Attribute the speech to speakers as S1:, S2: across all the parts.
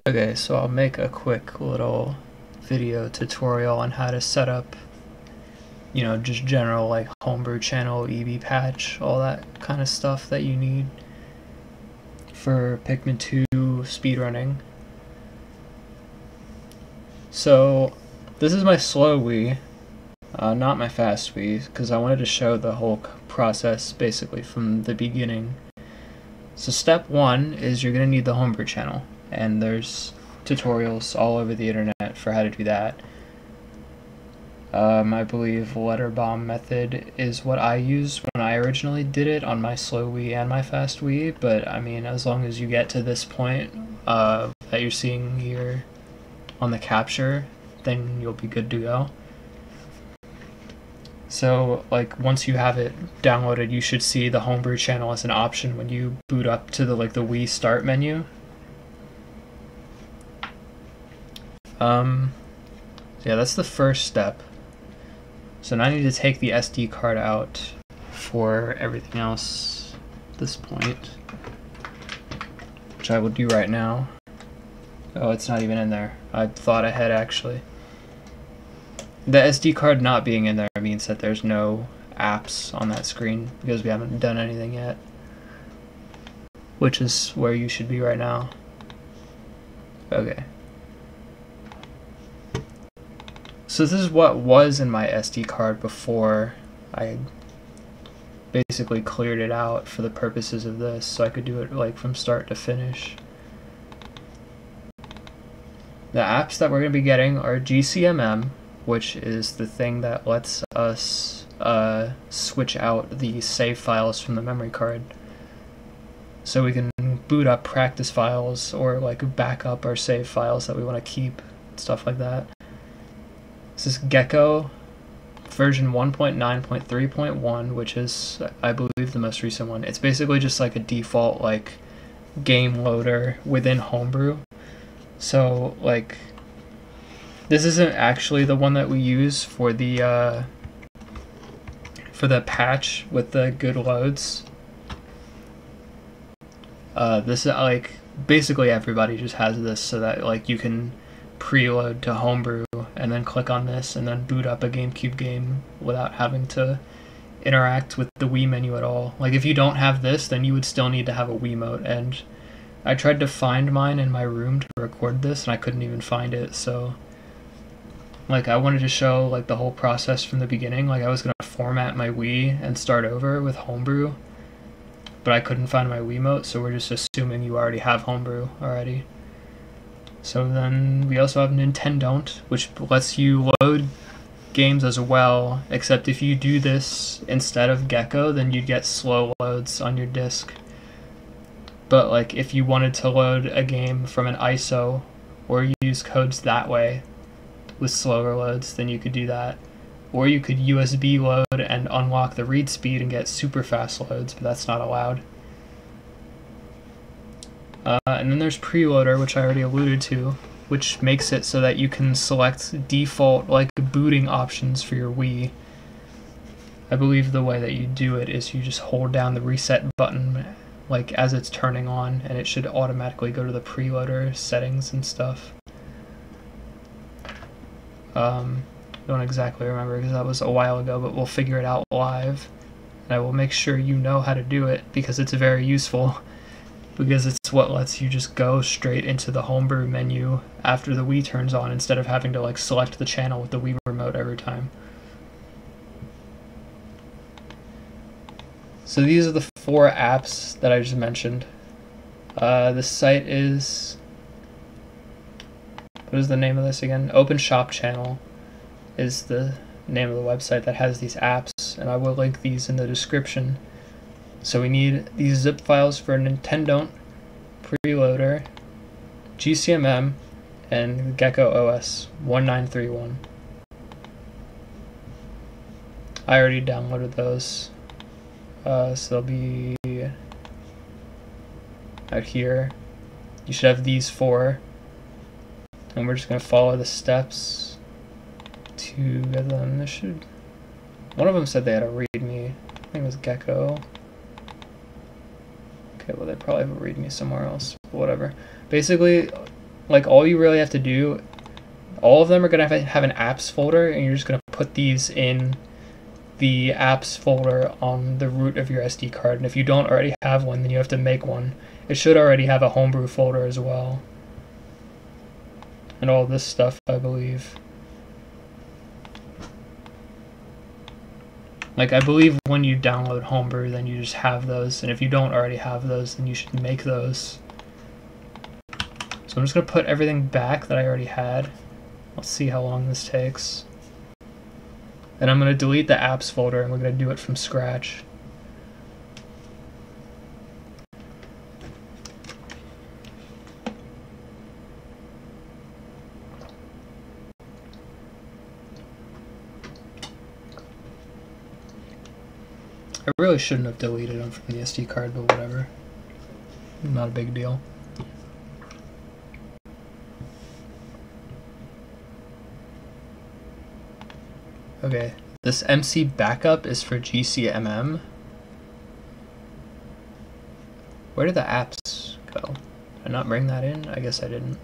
S1: Okay, so I'll make a quick little video tutorial on how to set up, you know, just general like Homebrew channel, EB patch, all that kind of stuff that you need for Pikmin 2 speedrunning. So this is my slow Wii, not my fast Wii, because I wanted to show the whole process basically from the beginning. So step one is you're going to need the Homebrew channel, and there's tutorials all over the internet for how to do that. I believe letter bomb method is what I used when I originally did it on my slow Wii and my fast Wii, but I mean, as long as you get to this point that you're seeing here on the capture, then you'll be good to go. So like once you have it downloaded, you should see the Homebrew channel as an option when you boot up to the the Wii start menu. Yeah, that's the first step. So now I need to take the SD card out for everything else at this point, which I will do right now. Oh, it's not even in there. I thought ahead actually. The SD card not being in there means that there's no apps on that screen because we haven't done anything yet, which is where you should be right now. Okay. So this is what was in my SD card before I basically cleared it out for the purposes of this, so I could do it like from start to finish. The apps that we're going to be getting are GCMM, which is the thing that lets us switch out the save files from the memory card. So we can boot up practice files or like back up our save files that we want to keep, stuff like that. This is Gecko version 1.9.3.1, which is, I believe, the most recent one. It's basically just like a default like game loader within Homebrew. So like this isn't actually the one that we use for the patch with the good loads. This is like basically everybody just has this so that like you can preload to Homebrew and then click on this and then boot up a GameCube game without having to interact with the Wii menu at all. Like if you don't have this, then you would still need to have a Wiimote, and I tried to find mine in my room to record this and I couldn't even find it. So like I wanted to show like the whole process from the beginning. Like I was gonna format my Wii and start over with Homebrew, but I couldn't find my Wiimote, so we're just assuming you already have Homebrew already. So then we also have Nintendont, which lets you load games as well, except if you do this instead of Gecko, then you'd get slow loads on your disc. But like if you wanted to load a game from an ISO or use codes that way with slower loads, then you could do that. Or you could USB load and unlock the read speed and get super fast loads, but that's not allowed. And then there's Priiloader, which I already alluded to, which makes it so that you can select default like booting options for your Wii. I believe the way that you do it is you just hold down the reset button like as it's turning on, and it should automatically go to the Priiloader settings and stuff. Don't exactly remember because that was a while ago, but we'll figure it out live. And I will make sure you know how to do it because it's very useful. Because it's what lets you just go straight into the Homebrew menu after the Wii turns on instead of having to like select the channel with the Wii remote every time. So these are the 4 apps that I just mentioned. The site is, what is the name of this again? Open Shop Channel is the name of the website that has these apps, and I will link these in the description. So we need these zip files for Nintendont, Priiloader, GCMM, and Gecko OS 1931. I already downloaded those, so they'll be out here. You should have these 4, and we're just going to follow the steps to get them. This should. One of them said they had a README. I think it was Gecko. Okay, well they probably have a README somewhere else, but whatever. Basically, like all you really have to do, all of them are going to have an apps folder, and you're just going to put these in the apps folder on the root of your SD card. And if you don't already have one, then you have to make one. It should already have a Homebrew folder as well. And all this stuff, I believe. Like, I believe when you download Homebrew, then you just have those. And if you don't already have those, then you should make those. So I'm just going to put everything back that I already had. Let's see how long this takes. And I'm going to delete the apps folder, and we're going to do it from scratch. I really shouldn't have deleted them from the SD card, but whatever. Not a big deal. Okay, this MC backup is for GCMM. Where did the apps go? Did I not bring that in? I guess I didn't.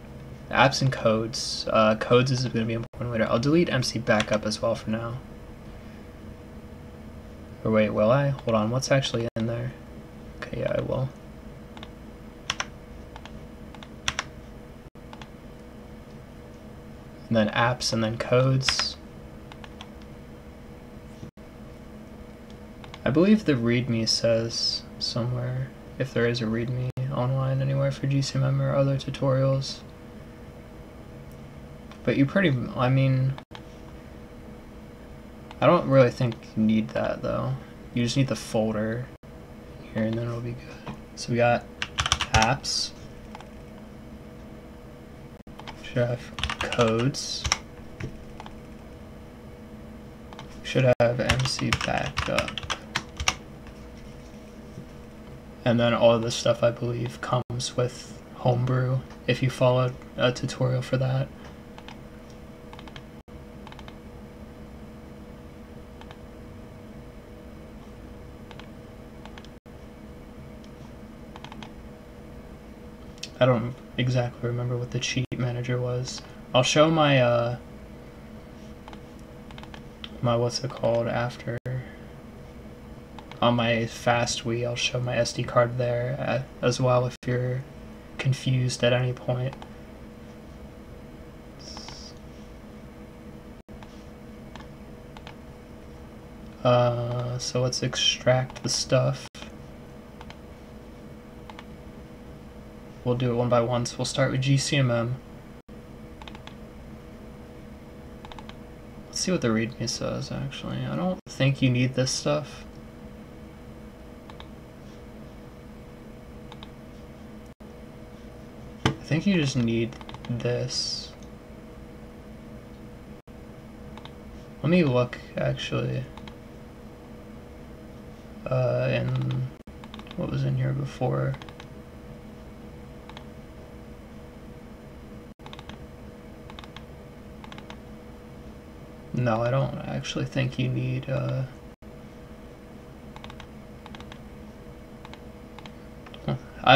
S1: Apps and codes. Codes is going to be important later. I'll delete MC backup as well for now. Or wait, will I? Hold on, what's actually in there? Okay, yeah, I will. And then apps and then codes. I believe the README says somewhere, if there is a README online anywhere for GCMM or other tutorials. But you I mean, I don't really think you need that though. You just need the folder here and then it'll be good. So we got apps. Should have codes. Should have MC backup. And then all of this stuff, I believe, comes with Homebrew if you followed a tutorial for that. I don't exactly remember what the cheat manager was. I'll show my my what's it called after. On my fast Wii, I'll show my SD card there as well if you're confused at any point. So let's extract the stuff. We'll do it one by one, so we'll start with GCMM. Let's see what the README says, actually. I don't think you need this stuff. I think you just need this. Let me look, actually, in what was in here before. No, I don't actually think you need, I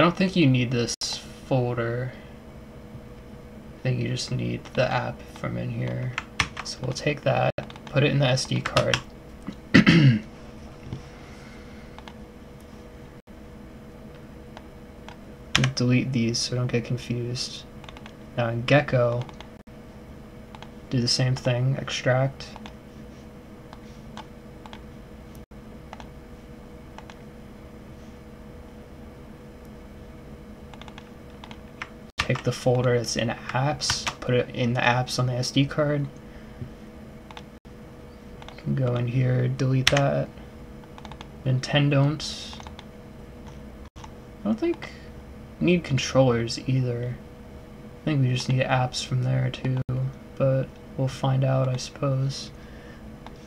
S1: don't think you need this folder. I think you just need the app from in here. So we'll take that, put it in the SD card. Delete these so don't get confused. Now in Gecko, do the same thing, extract. Take the folder that's in apps, put it in the apps on the SD card. You can go in here, delete that. Nintendont. I don't think we need controllers either. I think we just need apps from there too, but we'll find out, I suppose.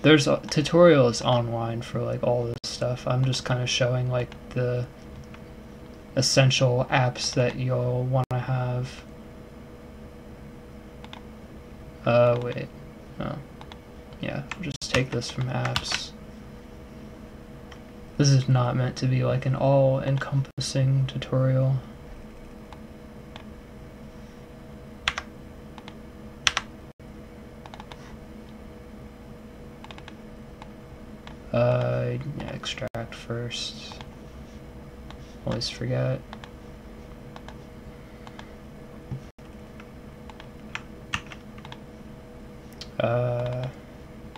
S1: There's tutorials online for like all this stuff. I'm just kind of showing like the essential apps that you'll want to have. Wait. Oh. Yeah, just take this from apps. This is not meant to be like an all-encompassing tutorial. Yeah, extract first. Always forget.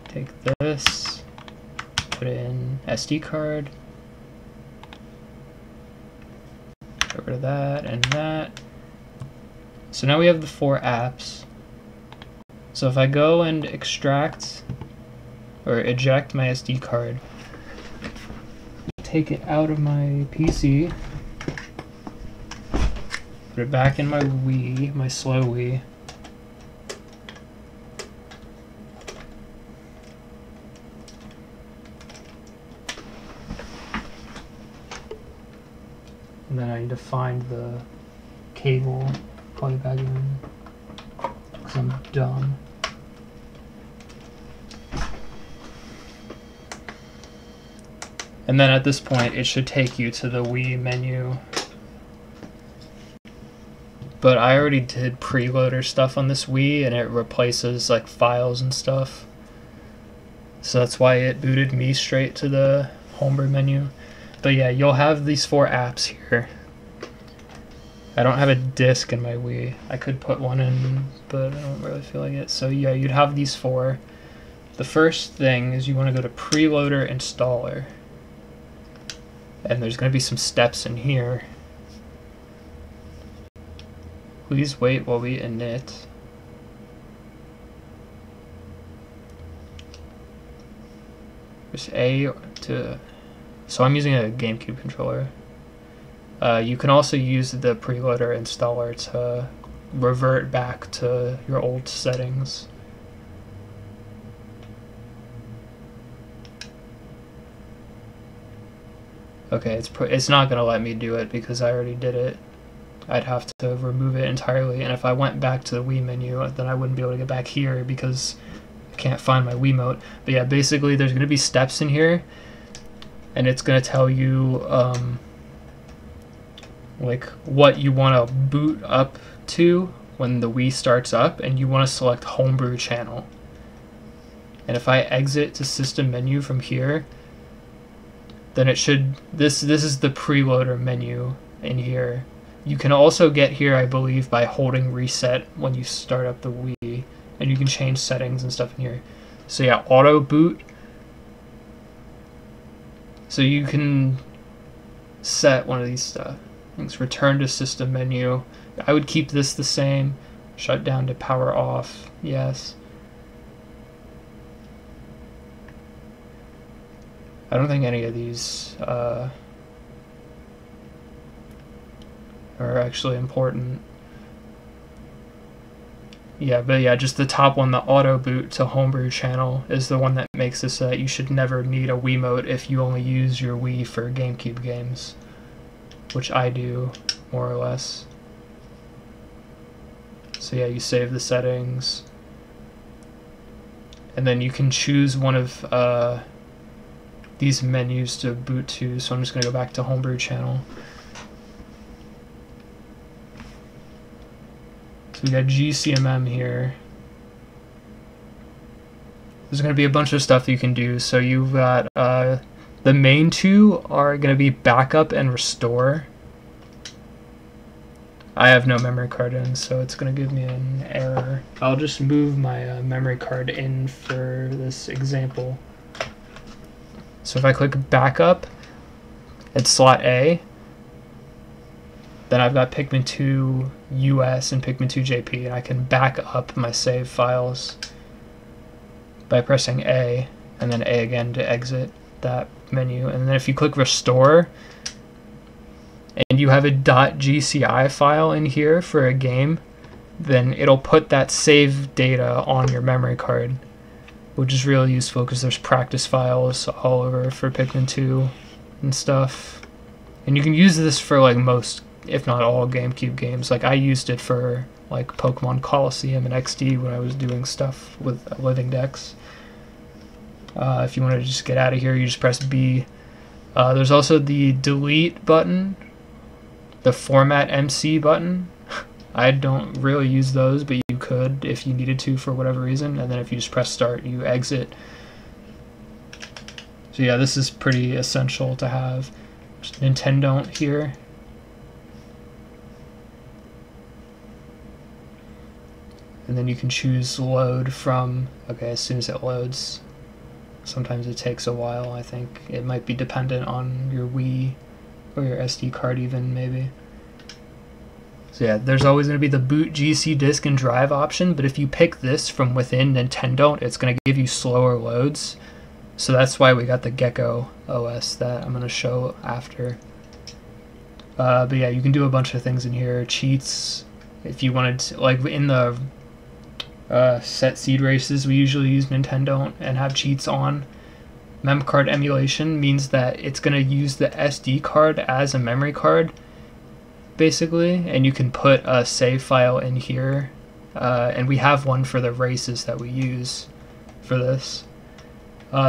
S1: Take this, put in SD card, get rid of that and that. So now we have the 4 apps. So if I go and extract or eject my SD card, take it out of my PC, put it back in my Wii, my slow Wii. And then I need to find the cable, plug it back in, because I'm dumb. And then at this point, it should take you to the Wii menu. But I already did preloader stuff on this Wii, and it replaces like files and stuff. So that's why it booted me straight to the Homebrew menu. But yeah, you'll have these 4 apps here. I don't have a disk in my Wii. I could put one in, but I don't really feel like it. So yeah, you'd have these 4. The first thing is you want to go to Priiloader Installer. And there's going to be some steps in here. Please wait while we init. There's A to... So I'm using a GameCube controller. You can also use the Priiloader installer to revert back to your old settings. Okay, it's not going to let me do it because I already did it. I'd have to remove it entirely, and if I went back to the Wii menu, then I wouldn't be able to get back here because I can't find my Wiimote. But yeah, basically there's going to be steps in here, and it's going to tell you like what you want to boot up to when the Wii starts up, and you want to select Homebrew channel. And if I exit to system menu from here, then it should, this is the preloader menu in here. You can also get here, I believe, by holding reset when you start up the Wii, and you can change settings and stuff in here. So yeah, auto boot. So you can set one of these things. Return to system menu. I would keep this the same. Shut down to power off. Yes. I don't think any of these are actually important. Yeah, but yeah, just the top one, the auto boot to Homebrew channel, is the one that makes it so that you should never need a Wiimote if you only use your Wii for GameCube games, which I do, more or less. So yeah, you save the settings, and then you can choose one of these menus to boot to. So I'm just going to go back to Homebrew channel. So we got GCMM here. There's going to be a bunch of stuff you can do. So you've got the main 2 are going to be backup and restore. I have no memory card in, so it's going to give me an error. I'll just move my memory card in for this example. So if I click backup at slot A, then I've got Pikmin 2 US and Pikmin 2 JP, and I can back up my save files by pressing A and then A again to exit that menu. And then if you click restore and you have a .gci file in here for a game, then it'll put that save data on your memory card, which is really useful because there's practice files all over for Pikmin 2 and stuff. And you can use this for like most, if not all, GameCube games. Like I used it for like Pokemon Coliseum and XD when I was doing stuff with Living Dex. If you want to just get out of here, you just press B. There's also the delete button, the format MC button. I don't really use those, but you could if you needed to for whatever reason. And then if you just press start, you exit. So yeah, this is pretty essential to have. Nintendont here. And then you can choose load from, okay, as soon as it loads. Sometimes it takes a while, I think. It might be dependent on your Wii or your SD card even, maybe. So yeah, there's always going to be the boot GC disk and drive option, but if you pick this from within Nintendont, it's going to give you slower loads. So that's why we got the Gecko OS that I'm going to show after. But yeah, you can do a bunch of things in here. Cheats, if you wanted to, like in the set seed races, we usually use Nintendont and have cheats on. Mem card emulation means that it's going to use the SD card as a memory card, basically, and you can put a save file in here, and we have one for the races that we use for this.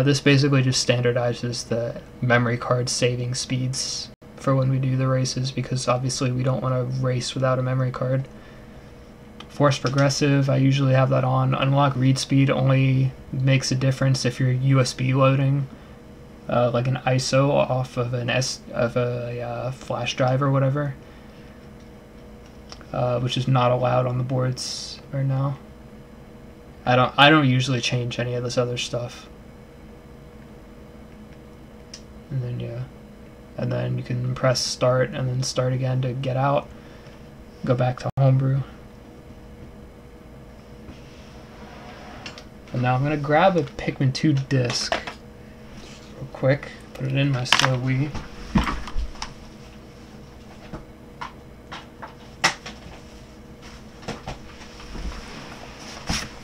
S1: This basically just standardizes the memory card saving speeds for when we do the races, because obviously we don't want to race without a memory card. Force progressive, I usually have that on. Unlock read speed only makes a difference if you're USB loading, like an ISO off of a flash drive or whatever, which is not allowed on the boards right now. I don't usually change any of this other stuff. And then yeah, and then you can press start and then start again to get out. Go back to Homebrew. And now I'm going to grab a Pikmin 2 disc real quick, put it in my slow Wii.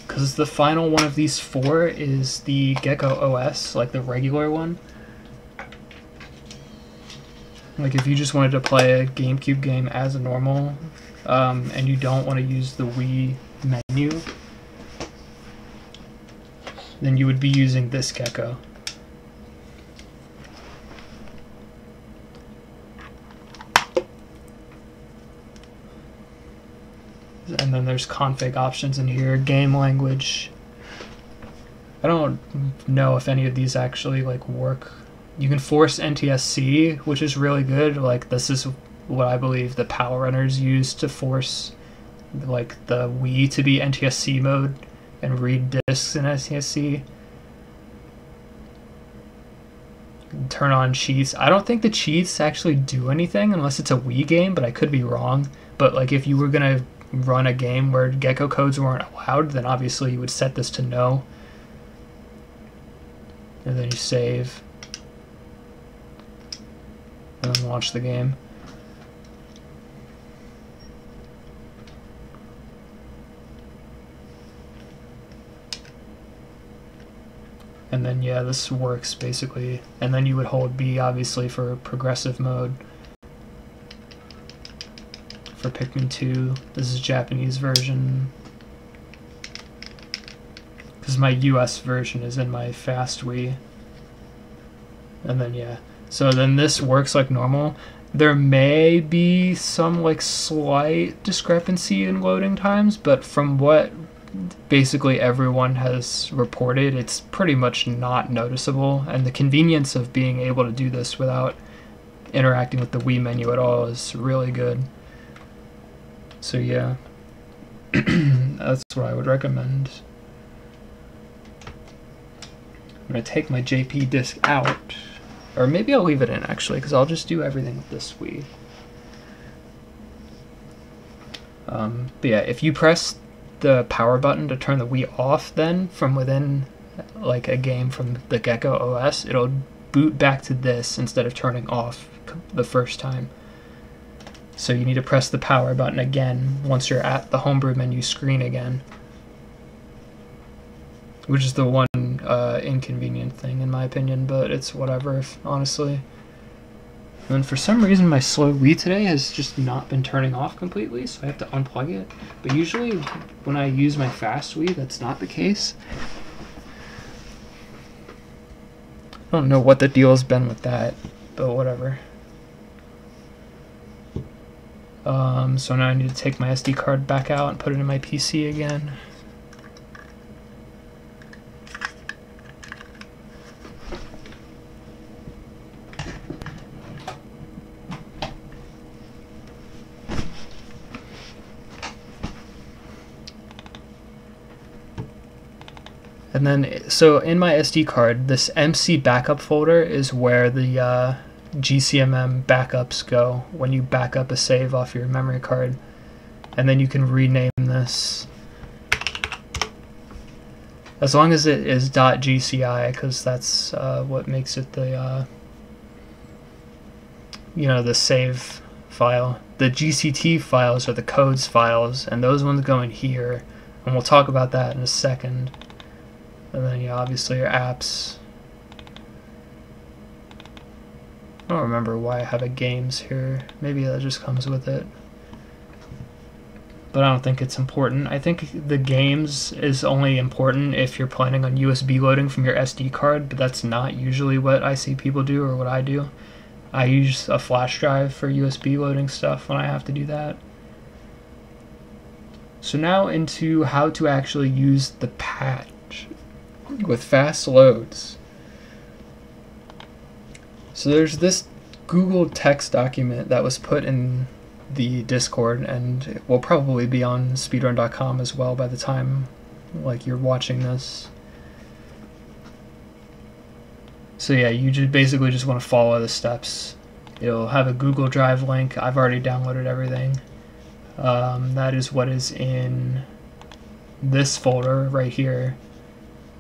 S1: Because the final one of these 4 is the Gecko OS, like the regular one. Like if you just wanted to play a GameCube game as a normal, and you don't want to use the Wii menu, then you would be using this Gecko. And then there's config options in here, game language. I don't know if any of these actually like work. You can force NTSC, which is really good. Like this is what I believe the Power Runners use to force like the Wii to be NTSC mode and read discs in NTSC. Turn on cheats. I don't think the cheats actually do anything unless it's a Wii game, but I could be wrong. But like if you were gonna run a game where Gecko codes weren't allowed, then obviously you would set this to no. And then you save. And then launch the game. And then yeah, this works basically. And then you would hold B obviously for progressive mode. For Pikmin 2, this is Japanese version. Because my US version is in my fast Wii. And then yeah. So then this works like normal. There may be some like slight discrepancy in loading times, but from what basically everyone has reported, it's pretty much not noticeable, and the convenience of being able to do this without interacting with the Wii menu at all is really good. So yeah, that's what I would recommend. I'm going to take my JP disc out, or maybe I'll leave it in actually, because I'll just do everything with this Wii. But yeah, if you press the power button to turn the Wii off, then from within like a game from the Gecko OS, it'll boot back to this instead of turning off the first time. So you need to press the power button again once you're at the Homebrew menu screen again, which is the one inconvenient thing in my opinion, but it's whatever, honestly. And for some reason my slow Wii today has just not been turning off completely, so I have to unplug it. But usually when I use my fast Wii, that's not the case. I don't know what the deal has been with that, but whatever. So now I need to take my SD card back out and put it in my PC again. And then, so in my SD card, this MC backup folder is where the GCMM backups go when you back up a save off your memory card. And then you can rename this, as long as it is .gci, because that's what makes it the you know, the save file. The GCT files are the codes files, and those ones go in here, and we'll talk about that in a second. And then, yeah, obviously your apps. I don't remember why I have a games here. Maybe that just comes with it. But I don't think it's important. I think the games is only important if you're planning on USB loading from your SD card, but that's not usually what I see people do or what I do. I use a flash drive for USB loading stuff when I have to do that. So now into how to actually use the patch with fast loads. So there's this Google text document that was put in the Discord, and it will probably be on speedrun.com as well by the time like you're watching this. So yeah, you just basically just want to follow the steps. It'll have a Google Drive link. I've already downloaded everything. That is what is in this folder right here.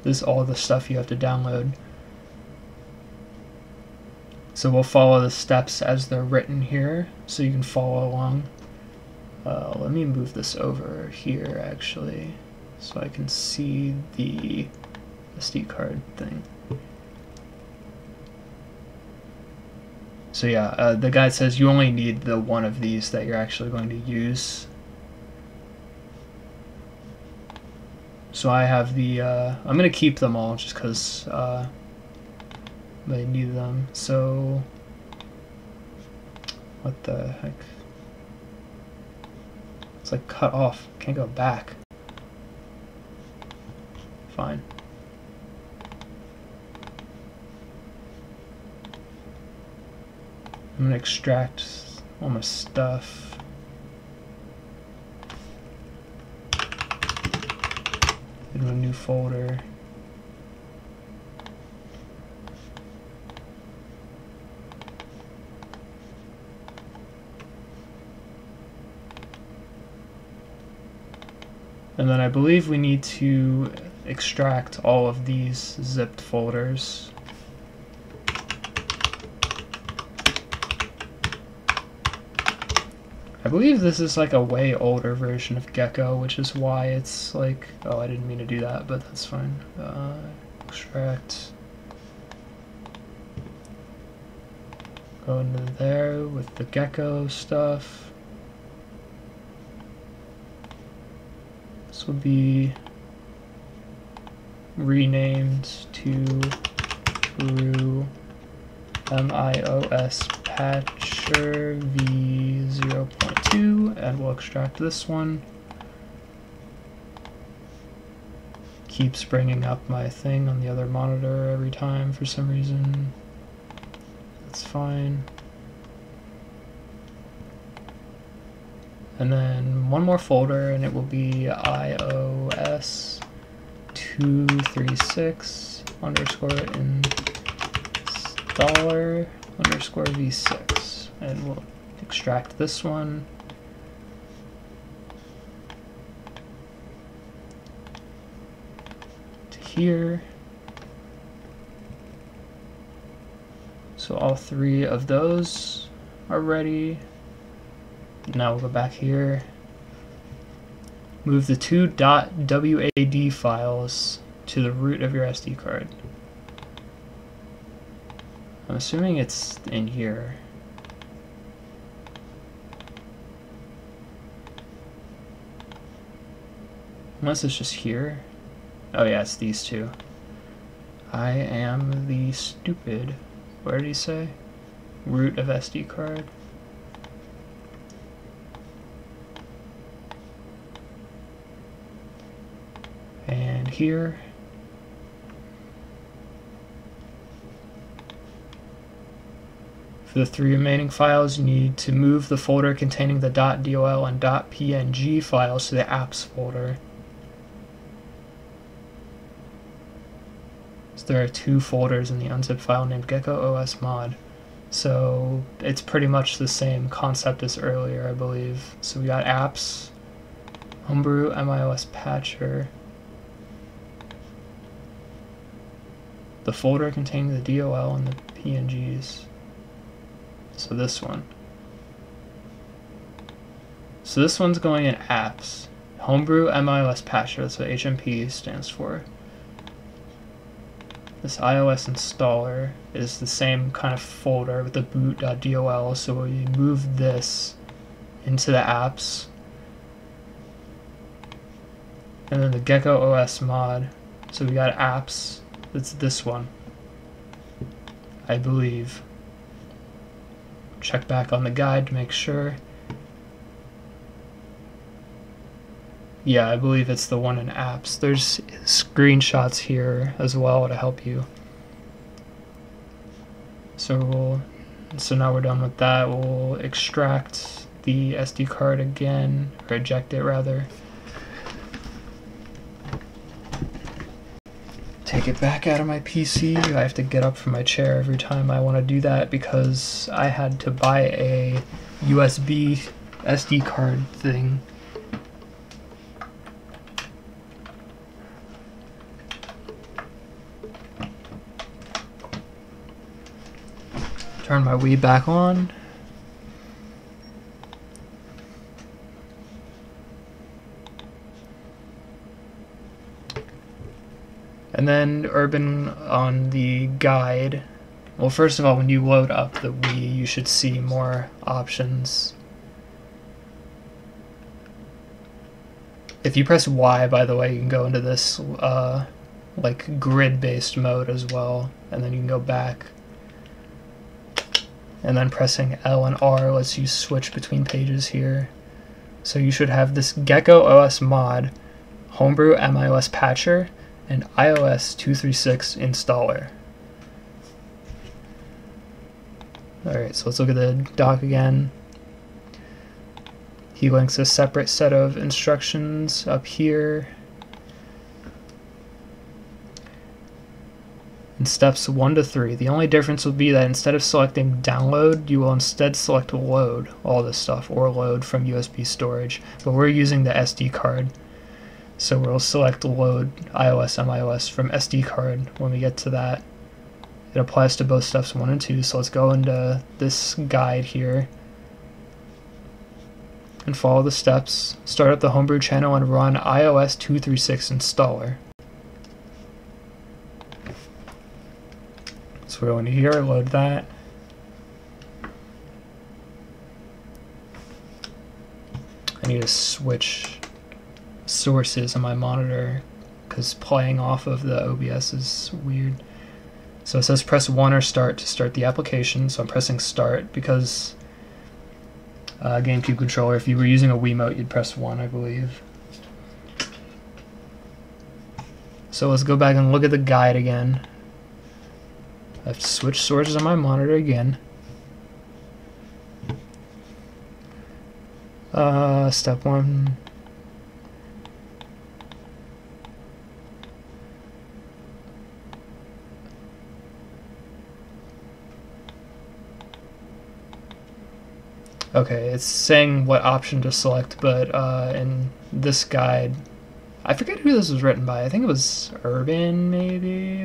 S1: This is all the stuff you have to download. So we'll follow the steps as they're written here, so you can follow along. Let me move this over here actually, so I can see the SD card thing. So yeah, the guide says you only need the one of these that you're actually going to use. So I have the, I'm going to keep them all just because I need them. So, what the heck? It's like cut off, can't go back. Fine. I'm gonna extract all my stuff. Into a new folder. And then I believe we need to extract all of these zipped folders. I believe this is like a way older version of Gecko, which is why it's like, oh, I didn't mean to do that, but that's fine. Extract. Go into there with the Gecko stuff. This will be renamed to MIOS Patcher v0.2, and we'll extract this one. Keeps bringing up my thing on the other monitor every time for some reason. That's fine. And then one more folder, and it will be IOS236 Installer _v6, and we'll extract this one. To here. So all three of those are ready. Now we'll go back here. Move the two .wad files to the root of your SD card. I'm assuming it's in here. Unless it's just here. Oh yeah, it's these two. I am the stupid. Where did he say? Root of SD card. And here. For the three remaining files, you need to move the folder containing the .dol and .png files to the apps folder. So there are two folders in the unzip file named Gecko OS Mod. So it's pretty much the same concept as earlier, I believe. So we got apps, Homebrew, MIOS patcher. The folder containing the DOL and the PNGs. So this one. So this one's going in apps. Homebrew MIOS patcher, that's what HMP stands for. This IOS installer is the same kind of folder with the boot.dol, so we move this into the apps. And then the Gecko OS Mod, so we got apps, it's this one, I believe. Check back on the guide to make sure. Yeah, I believe it's the one in apps. There's screenshots here as well to help you. So now we're done with that. We'll extract the SD card again, or eject it rather. Take it back out of my PC. I have to get up from my chair every time I want to do that because I had to buy a USB SD card thing. Turn my Wii back on. And then Urban on the guide. Well, first of all, when you load up the Wii, you should see more options. If you press Y, by the way, you can go into this like grid-based mode as well, and then you can go back. And then pressing L and R lets you switch between pages here. So you should have this Gecko OS Mod, Homebrew MIOS patcher, and IOS236 Installer. Alright, so let's look at the doc again. He links a separate set of instructions up here. In steps 1 to 3, the only difference will be that instead of selecting download, you will instead select load all this stuff, or load from USB storage. But we're using the SD card, so we'll select load iOS MIOS from SD card when we get to that. It applies to both steps 1 and 2, so let's go into this guide here and follow the steps. Start up the Homebrew channel and run IOS236 Installer. So we're going to here, load that. I need to switch sources on my monitor because playing off of the OBS is weird. So it says press 1 or start to start the application, so I'm pressing start because GameCube controller, if you were using a Wiimote, you'd press 1, I believe. So let's go back and look at the guide again. I have to switch sources on my monitor again. Step 1. Okay, it's saying what option to select, but in this guide, I forget who this was written by. I think it was Urban, maybe?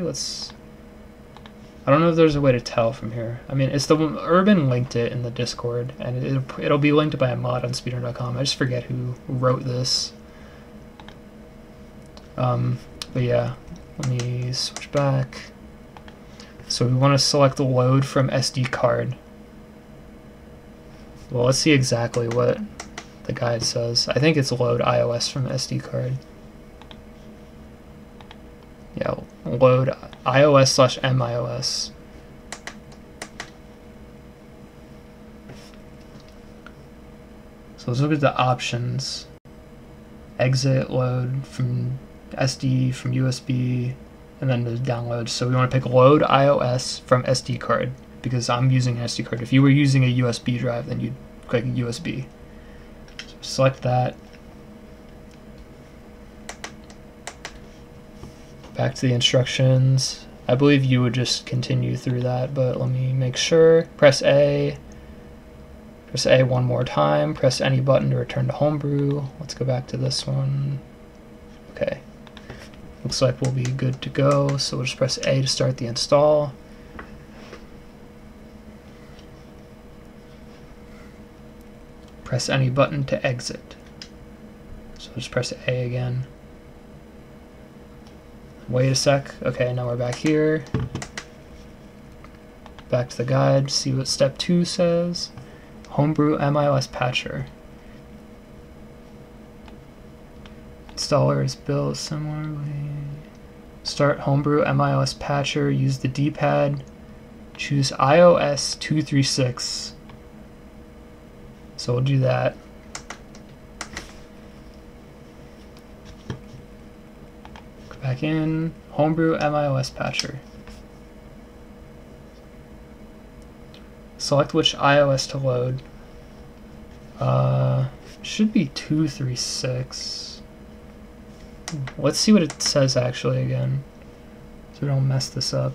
S1: I don't know if there's a way to tell from here. I mean, it's the Urban linked it in the Discord, and it'll be linked by a mod on speedrun.com. I just forget who wrote this. But yeah, let me switch back. So we want to select the load from SD card. Well, let's see exactly what the guide says. I think it's load iOS from SD card. Yeah, load iOS/MIOS. So let's look at the options. Exit, load from SD, from USB, and then the download. So we want to pick load iOS from SD card because I'm using an SD card. If you were using a USB drive, then you'd click USB. So select that. Back to the instructions. I believe you would just continue through that, but let me make sure. Press A one more time, press any button to return to Homebrew. Let's go back to this one. Okay, looks like we'll be good to go, so we'll just press A to start the install. Press any button to exit. So just press A again. Wait a sec. Okay, now we're back here. Back to the guide, see what step 2 says. Homebrew MIOS patcher. Installer is built similarly. Start Homebrew MIOS patcher, use the D-pad, choose IOS236. So we'll do that. Go back in, Homebrew MIOS patcher. Select which iOS to load. Should be 236. Let's see what it says actually again, so we don't mess this up.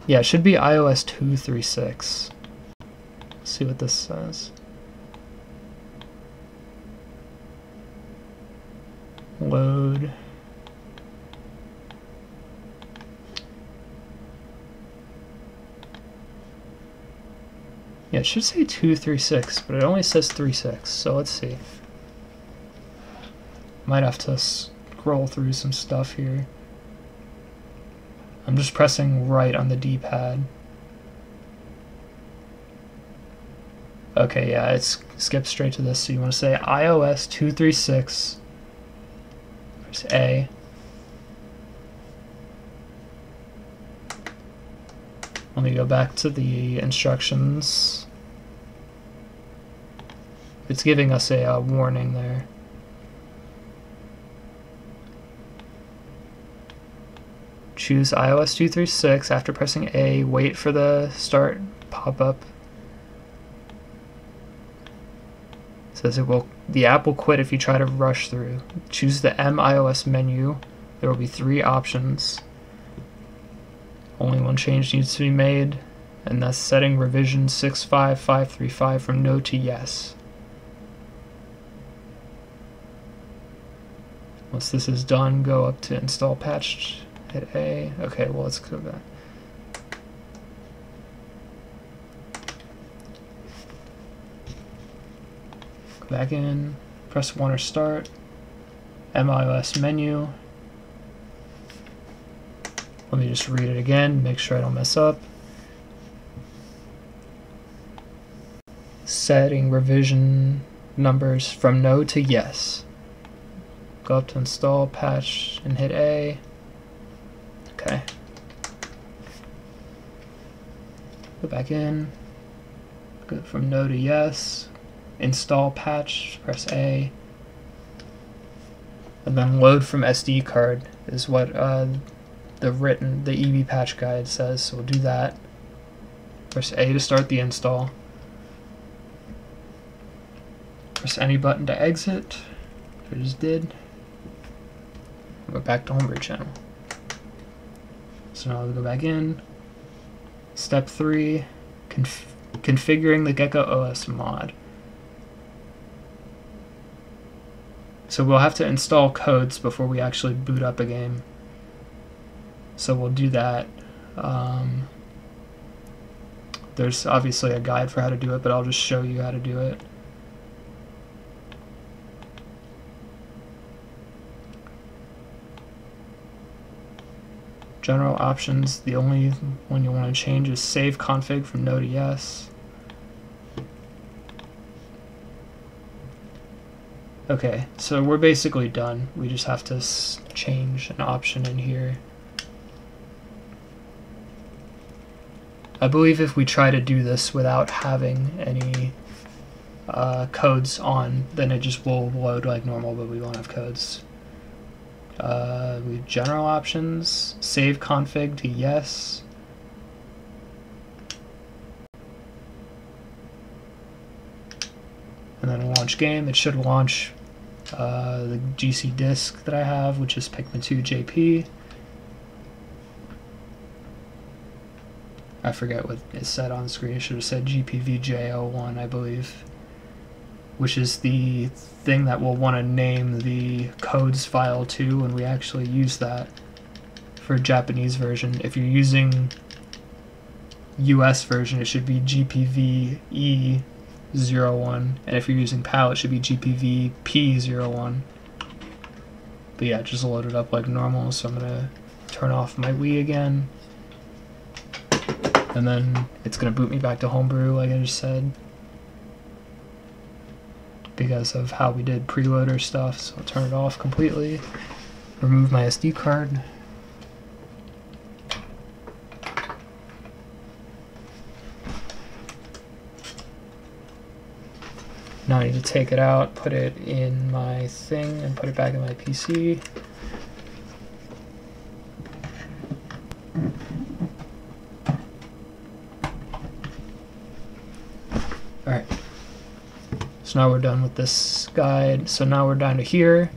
S1: Yeah, it should be iOS 236. Let's see what this says. Load. Yeah, it should say 236, but it only says 36, so let's see. Might have to scroll through some stuff here. I'm just pressing right on the D-pad. Okay, yeah, it's skipped straight to this, so you want to say iOS 236, press A. Let me go back to the instructions. It's giving us a warning there. Choose iOS 236 after pressing A, wait for the start pop-up. It says the app will quit if you try to rush through. Choose the MIOS menu. There will be 3 options. Only one change needs to be made, and that's setting revision 65535 from no to yes. Once this is done, go up to install patch, hit A. Okay, well, let's go back. Go back in, press 1 or start, MIOS menu. Let me just read it again, make sure I don't mess up. Setting revision numbers from no to yes. Go up to install, patch, and hit A. Okay. Go back in. Go from no to yes. Install patch, press A. And then load from SD card is what the EB patch guide says, so we'll do that. Press A to start the install. Press any button to exit, which I just did. Go back to Homebrew channel. So now we'll go back in. Step 3, configuring the Gecko OS Mod. So we'll have to install codes before we actually boot up a game. So we'll do that. There's obviously a guide for how to do it, but I'll just show you how to do it. General options, the only one you want to change is save config from no to yes. Okay, so we're basically done. We just have to change an option in here. I believe if we try to do this without having any codes on, then it just will load like normal, but we won't have codes. We have general options, save config to yes. And then launch game. It should launch the GC disk that I have, which is Pikmin 2 JP. I forget what it said on the screen. It should have said GPVJ01, I believe, which is the thing that we'll want to name the codes file to when we actually use that for Japanese version. If you're using US version, it should be GPVE01, and if you're using PAL, it should be GPVP01. But yeah, just load it up like normal, so I'm going to turn off my Wii again. And then it's going to boot me back to Homebrew, like I just said, because of how we did preloader stuff. So I'll turn it off completely, remove my SD card. Now I need to take it out, put it in my thing, and put it back in my PC. Alright, so now we're done with this guide. So now we're down to here.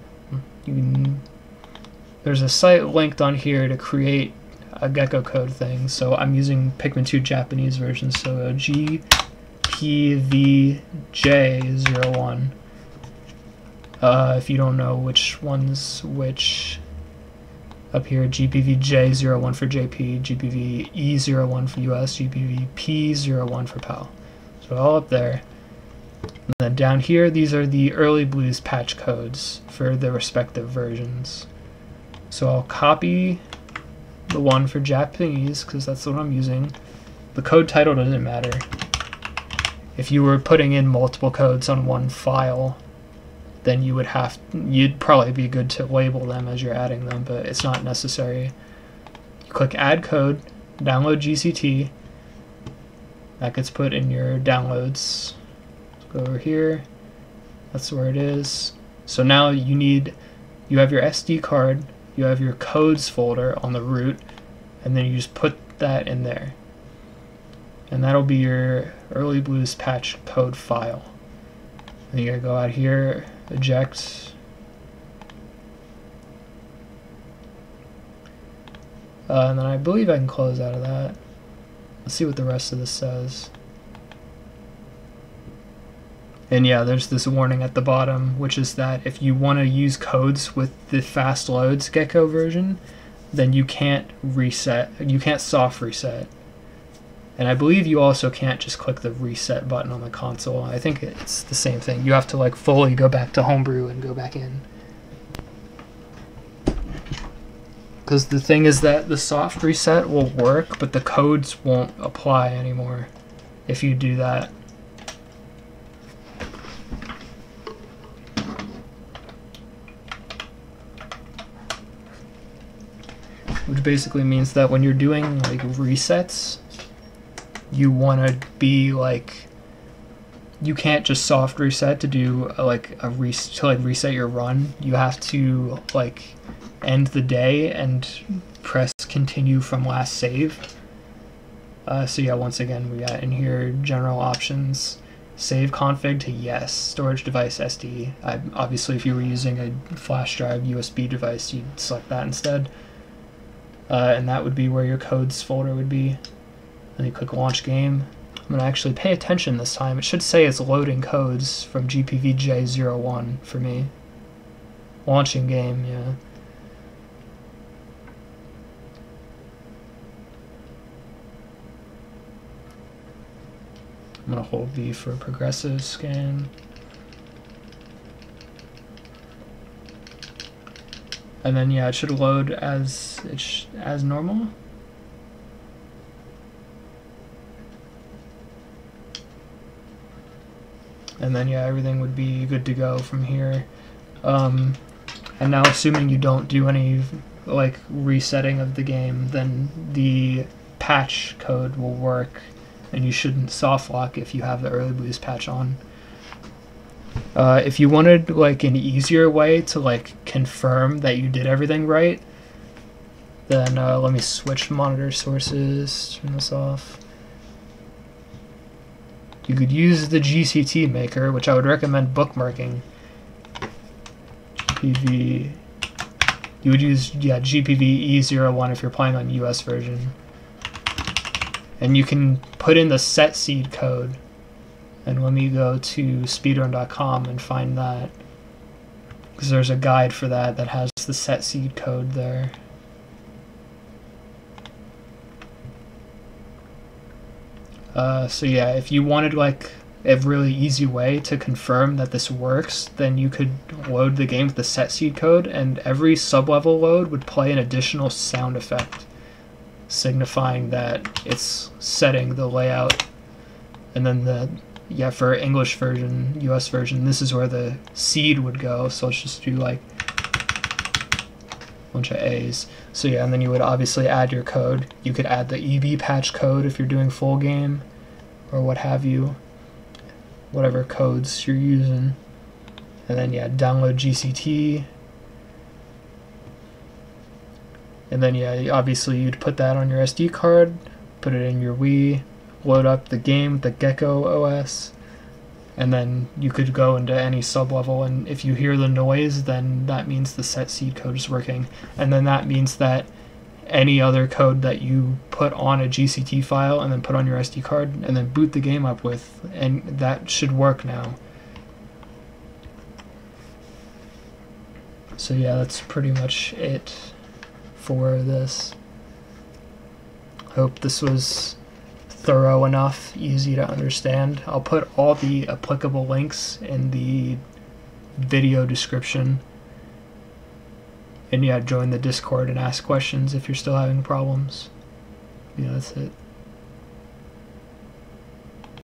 S1: There's a site linked on here to create a Gecko code thing. So I'm using Pikmin 2 Japanese version, so GPVJ01. If you don't know which one's which, up here, GPVJ01 for JP, GPVE01 for US, GPVP01 for PAL. So all up there. And then down here, these are the early blues patch codes for the respective versions. So I'll copy the one for Japanese, because that's the one I'm using. The code title doesn't matter. If you were putting in multiple codes on one file, then you'd probably be good to label them as you're adding them, but it's not necessary. You click Add Code, download GCT. That gets put in your downloads. Go over here. That's where it is. So now you have your SD card, you have your codes folder on the root, and then you just put that in there. And that'll be your early blues patch code file. And you gotta go out here, eject. And then I believe I can close out of that. Let's see what the rest of this says. And yeah, there's this warning at the bottom, which is that if you want to use codes with the fast loads Gecko version, then you can't reset, you can't soft reset. And I believe you also can't just click the reset button on the console. I think it's the same thing. You have to like fully go back to Homebrew and go back in. Because the thing is that the soft reset will work, but the codes won't apply anymore if you do that. Which basically means that when you're doing like resets, you want to be like, you can't just soft reset to do like to reset your run. You have to like end the day and press continue from last save. So yeah, once again, we got in here general options, save config to yes, storage device SD. Obviously, if you were using a flash drive USB device, you'd select that instead. And that would be where your codes folder would be. Then you click launch game. I'm going to actually pay attention this time. It should say it's loading codes from GPVJ01 for me. Launching game, yeah. I'm going to hold V for progressive scan. And then yeah, it should load as normal. And then yeah, everything would be good to go from here. And now assuming you don't do any like resetting of the game, then the patch code will work, and you shouldn't soft lock if you have the early blues patch on. If you wanted like an easier way to like confirm that you did everything right, then let me switch monitor sources, turn this off. You could use the GCT Maker, which I would recommend bookmarking. GPV, you would use GPV E01 if you're playing on US version. And you can put in the set seed code. And let me go to speedrun.com and find that, because there's a guide for that that has the set seed code there. So yeah, if you wanted like a really easy way to confirm that this works, then you could load the game with the set seed code, and every sub-level load would play an additional sound effect signifying that it's setting the layout. And then for English version, US version, this is where the seed would go. So let's just do like a bunch of A's. So yeah, and then you would obviously add your code. You could add the EB patch code if you're doing full game or what have you, whatever codes you're using. And then download GCT. And then obviously you'd put that on your SD card, put it in your Wii, load up the game, the Gecko OS, and then you could go into any sub-level, and if you hear the noise, then that means the set seed code is working. And then that means that any other code that you put on a GCT file and then put on your SD card and then boot the game up with, and that should work now. So yeah, that's pretty much it for this. Hope this was thorough enough, easy to understand. I'll put all the applicable links in the video description. And join the Discord and ask questions if you're still having problems. That's it.